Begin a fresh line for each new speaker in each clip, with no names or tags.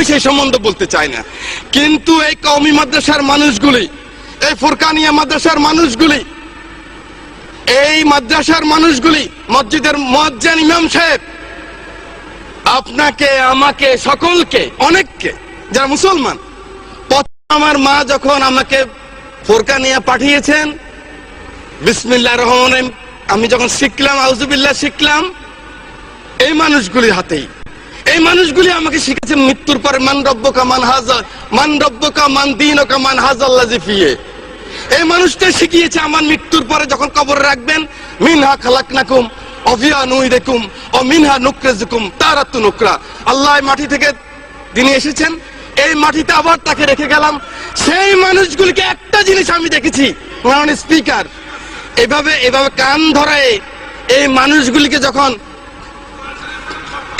সেই সম্বন্ধে বলতে চাই না, কিন্তু এই কওমি মাদ্রাসার মানুষগুলি, এই ফুরকানিয়া মাদ্রাসার মানুষগুলি, এই মাদ্রাসার মানুষগুলি, মসজিদের মুয়াজ্জিন ইমাম সাহেব, আপনাকে, আমাকে, সকলকে, অনেককে, যারা মুসলমান, আমার মা যখন আমাকে ফুরকানিয়া পাঠিয়েছেন, বিসমিল্লাহির রহমানির রহিম আমি যখন শিখলাম, আউযুবিল্লাহ শিখলাম, এই মানুষগুলির হাতেই। এই মানুষগুলি আমাকে শিখেছে মৃত্যুর পরে মান রব্বুকা মান হাযা, মান রব্বুকা মান দীনুকা মান হাযাল্লাযী ফিহি। এই মানুষটা শিখিয়েছে আমার মৃত্যুর পরে যখন কবরে রাখবেন, মিনহা খালাকনাকুম ওয়া ফিহা নুইদুকুম ওয়া মিনহা নুখরিজুকুম তারাতুন উখরা। আল্লাহ মাটি থেকে তিনি এসেছেন, এই মাটিতে আবার তাকে রেখে গেলাম। সেই মানুষগুলিকে একটা জিনিস আমি দেখেছি, মাননীয় স্পিকার, এভাবে কান ধরায় এই মানুষগুলিকে যখন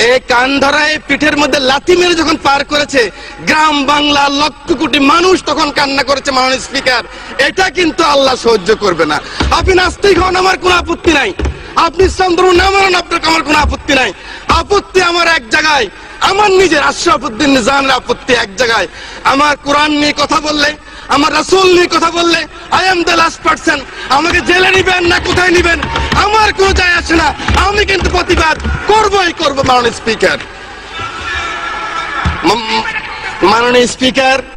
এই কান ধরায় পিঠের মধ্যে লাথি মেরে যখন পার করেছে, গ্রাম বাংলা লক্ষ কোটি মানুষ তখন কান্না করেছে। মাননীয় স্পিকার, এটা কিন্তু আল্লাহ সহ্য করবে না। আপনি নাস্তিক হন, আমার কোনো আপত্তি নাই, আপনি ইসলাম ধর্ম না মানেন, আপনার আমার কোনো আপত্তি নাই। আপত্তি আমার এক জায়গায়, আমার নিজের আশরাফুদ্দিন নিজামের আপত্তি এক জায়গায়। আমার কোরআন নিয়ে কথা বললে, আমার রাসূল নিয়ে কথা বললে, I am the last person. আমাকে জেলে নিবেন না কোথায় নিবেন আমার কোনো যায় আসে না, আমি কিন্তু প্রতিবাদ করবই করবো। মাননীয় স্পিকার,